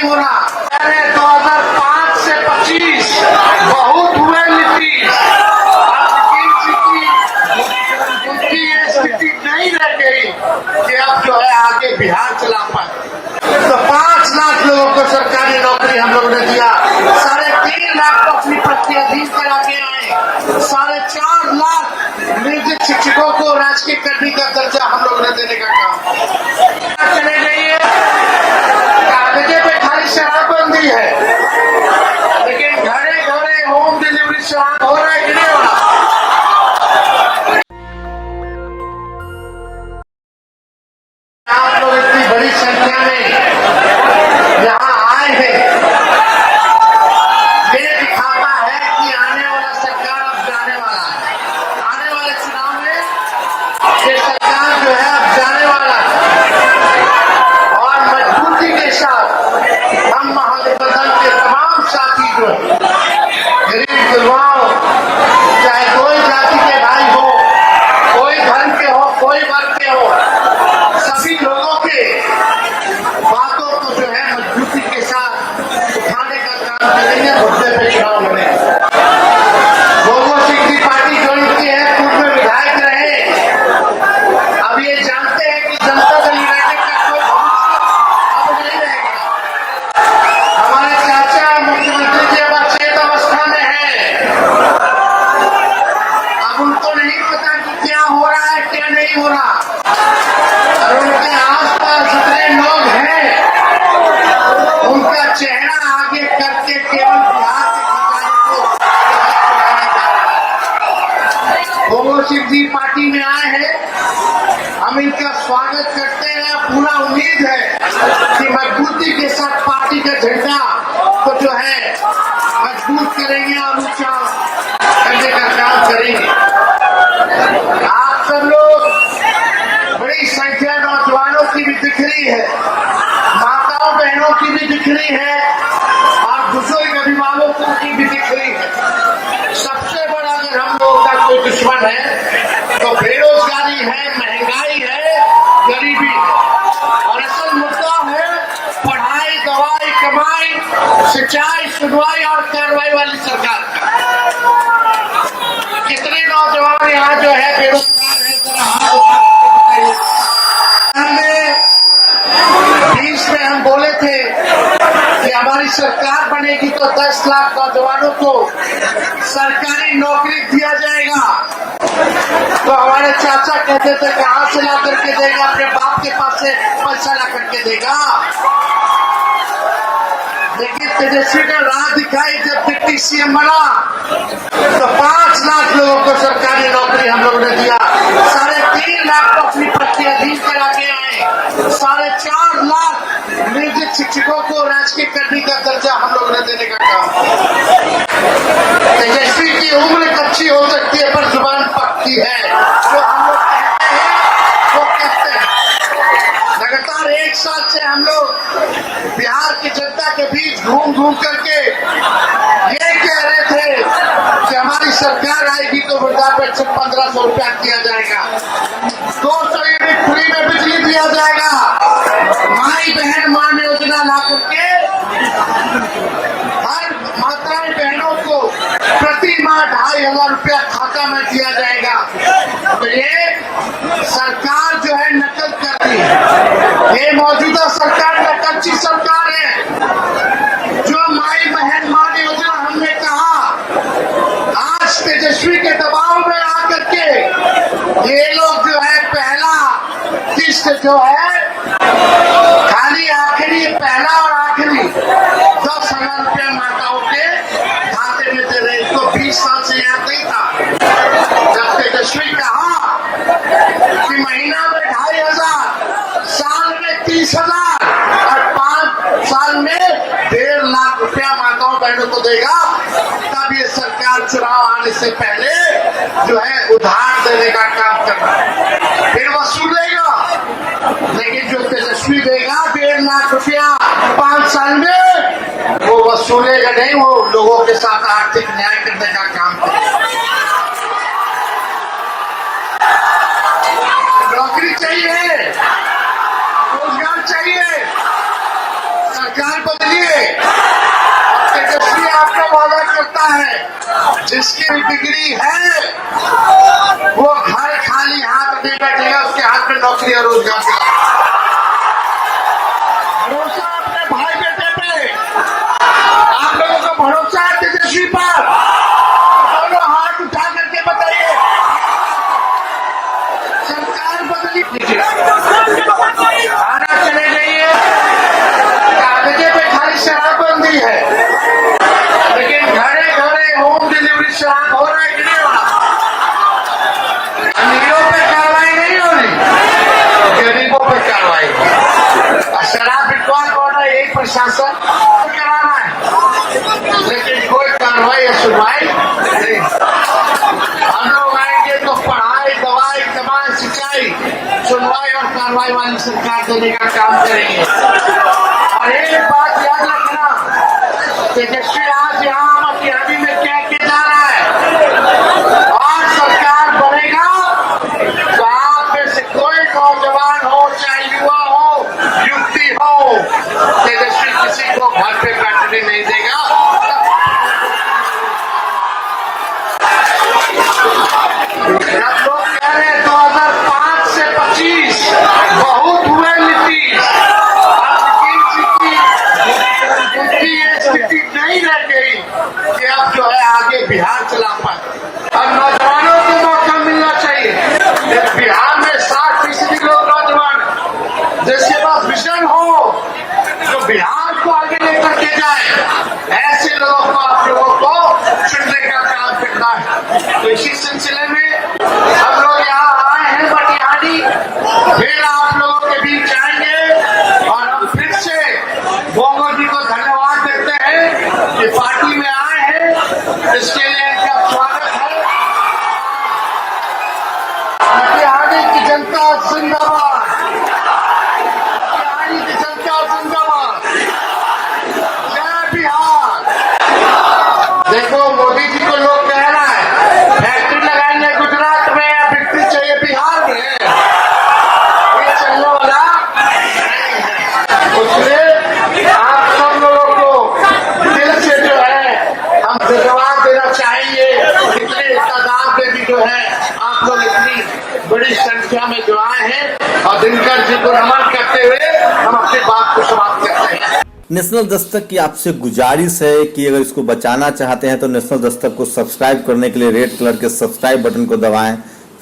नहीं हो रहा। 2005 से 25 बहुत हुए नीतीश, उनकी ये स्थिति नहीं रह गई कि अब जो है आगे बिहार चला पाए। तो 5 लाख लोगों को सरकारी नौकरी हम लोगों ने दिया, 3.5 लाख को अपनी प्रत्याधीन करा के आए, 4.5 लाख नियोजित शिक्षकों को राजकीय कर्मी का दर्जा हम लोगों ने देने का काम चले गई है। कागजे पे खाली शराबबंदी है, लेकिन घरे घरे होम डिलीवरी शराब हो रहा है कि नहीं हो रहा। आप लोग इतनी बड़ी संख्या में यहाँ आए हैं, ये दिखाता है कि आने वाला सरकार अब जाने वाला है। आने वाले चुनाव में ये सरकार जो है अब जाने वाला है, और मजबूती के साथ हम महागठबंधन के तमाम साथी जो है, गरीब युवाओं, चाहे कोई जाति के भाई हो, कोई धर्म के हो, कोई वर्ग के हो, सभी लोगों के बातों को जो है मजबूती के साथ उठाने का काम करेंगे। मुद्दे पे चुनाव लड़ेंगे। गोगो सिंह की पार्टी जो इनकी है, पूर्व में विधायक रहे, अब ये जानते हैं कि जनता दल यूनाइटेड का कोई भविष्य अब नहीं रहेगा। हमारे चाचा मुख्यमंत्री जी अब अचेत अवस्था में है, अब उनको नहीं पता कि क्या हो रहा है क्या नहीं हो रहा, और उनके आसपास जितने लोग हैं उनका चेहरा आगे करके केवल बिहार के खजाने को चलाया जा रहा है। गोगो सिंह जी पार्टी में आए हैं, हम इनका स्वागत करते हैं। पूरा उम्मीद है कि मजबूती के साथ पार्टी का झंडा को जो है मजबूत करेंगे और ऊंचा करने का काम करेंगे। आप सब लोग बड़ी संख्या नौजवानों की भी दिख रही है, माताओं बहनों की भी दिख रही है, और बुजुर्ग अभिभावकों की भी दिख रही है। सबसे बड़ा अगर हम लोगों का कोई दुश्मन है तो बेरोजगारी है, महंगाई है, गरीबी है, और असल मुद्दा है पढ़ाई, दवाई, कमाई, सिंचाई, सुनवाई और कार्रवाई वाली सरकार का। कितने नौजवान यहाँ जो है बेरोजगार है, जरा हाथ उठा के बताइए। 20 में हम बोले थे कि हमारी सरकार बनेगी तो 10 लाख नौजवानों को सरकारी नौकरी दिया जाएगा। तो हमारे चाचा कहते थे कहां से ला करके देगा, अपने बाप के पास से पैसा ला करके देगा। लेकिन तेजस्वी ने राह दिखाई, जब डिप्टी सीएम बना तो 5 लाख लोगों को सरकारी नौकरी हम लोगों ने दिया, 3.5 लाख को अपनी प्रत्याधीन करा के आए, 4.5 लाख नियोजित शिक्षकों को राजकीय कर्मी का दर्जा हम लोगों ने देने का काम। तेजस्वी की उम्र कच्ची हो सकती है पर जुबान पक्की है, जो हम लोग कहते हैं वो कहते हैं। लगातार 1 साल से हम लोग बिहार की जनता के बीच घूम घूम करके ये कह रहे थे कि हमारी सरकार आएगी तो वृद्धा पेंशन 1500 रुपया दिया जाएगा, 200 यूनिट फ्री में बिजली दिया जाएगा, माई बहन मान योजना ला करके हर माताएं बहनों को प्रति माह 2500 रुपया खाता में दिया जाएगा। तो ये सरकार जो है नकल कर रही है, ये मौजूदा सरकार नकलची सरकार है। जो माई बहन मान योजना हमने कहा, आज तेजस्वी के दबाव में आकर के ये लोग जो है पहला किस्त जो है खाली आखिरी, पहला और आखिरी 10,000 रुपया माताओं के खाते में दे रहे। इसको 20 साल से याद नहीं था। जब तेजस्वी कहा कि महीना में 2,500, साल में 30,000 और 5 साल में 1.5 लाख रुपया माताओं बहनों को देगा, तब ये सरकार चुनाव आने से पहले जो है उधार देने का काम कर रहा है, फिर वसूलेगा। लेकिन जो तेजस्वी देगा 1.5 लाख रुपया 5 साल में, वो वसूलेगा नहीं, वो लोगों के साथ आर्थिक न्याय करने का काम करेगा। नौकरी चाहिए, रोजगार चाहिए, सरकार बदली जिसकी भी डिग्री है वो घर खाली हाथ नहीं बैठेगा, उसके हाथ में नौकरी और रोजगार का भरोसा अपने भाई बेटे पे। आप लोगों को भरोसा है तेजस्वी पर? दोनों हाथ उठा करके बताइए, सरकार बदली थाना चले जाइए, कागजे पे खाली शराबबंदी है, लेकिन घरे घरे होम डिलीवरी शराब हो रहा है कि नहीं हो रहा? अमीरों पे कार्रवाई नहीं हो रही, गरीबों पे कार्रवाई हो रही। शराब बिकवाल बोल रहा है एक प्रशासन कराना है, लेकिन कोई कार्रवाई या सुनवाई नहीं। हम लोग आएंगे तो पढ़ाई, दवाई, तमाम सिंचाई, सुनवाई और कार्रवाई वाली सरकार देने का काम करेंगे। और एक बात याद रखना, तेजस्वी आज यहाँ मटिहानी में कह के जा रहा है, और सरकार बनेगा तो आप में से कोई नौजवान हो, चाहे युवा हो, युवती हो, तेजस्वी किसी को घर पे बैठने नहीं देगा। अब लोग कह रहे हैं 2005 से 25 बहुत हुए नीतीश, उनकी ये स्थिति नहीं रह गई कि अब जो है आगे बिहार चला पाए। अब नौजवानों को मौका मिलना चाहिए। बिहार में 60% लोग नौजवान जिसके पास विजन हो, जो बिहार को आगे लेकर के जाए, ऐसे लोगों को आप लोगों को चुनने का काम करना है। तो इसी सिलसिले में हम लोग यहाँ आए हैं मटिहानी, फिर आप लोगों के बीच आएंगे और हम फिर से बोंगो जी को धन्यवाद देते हैं कि पार्टी में आए हैं, इसके लिए इनका स्वागत है। मटिहानी की जनता जिंदाबाद, मटिहानी की जनता जिंदाबाद, जय बिहार। देखो मोदी जी को लोग कह रहा है फैक्ट्री लगाएंगे गुजरात में या फैक्ट्री चाहिए बिहार में, ये चलने वाला उसमें आप सब लोगों को दिल से जो है हम धन्यवाद देना चाहेंगे। इतने तादाद में भी जो है आप लोग इतनी बड़ी संख्या में जो आए हैं, और दिनकर जी को नमन करते हुए हम अपनी बात को समाप्त करते हैं। नेशनल दस्तक की आपसे गुजारिश है कि अगर इसको बचाना चाहते हैं तो नेशनल दस्तक को सब्सक्राइब करने के लिए रेड कलर के सब्सक्राइब बटन को दबाएं,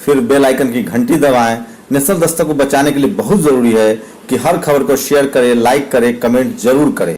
फिर बेल आइकन की घंटी दबाएं। नेशनल दस्तक को बचाने के लिए बहुत जरूरी है कि हर खबर को शेयर करें, लाइक करें, कमेंट जरूर करें।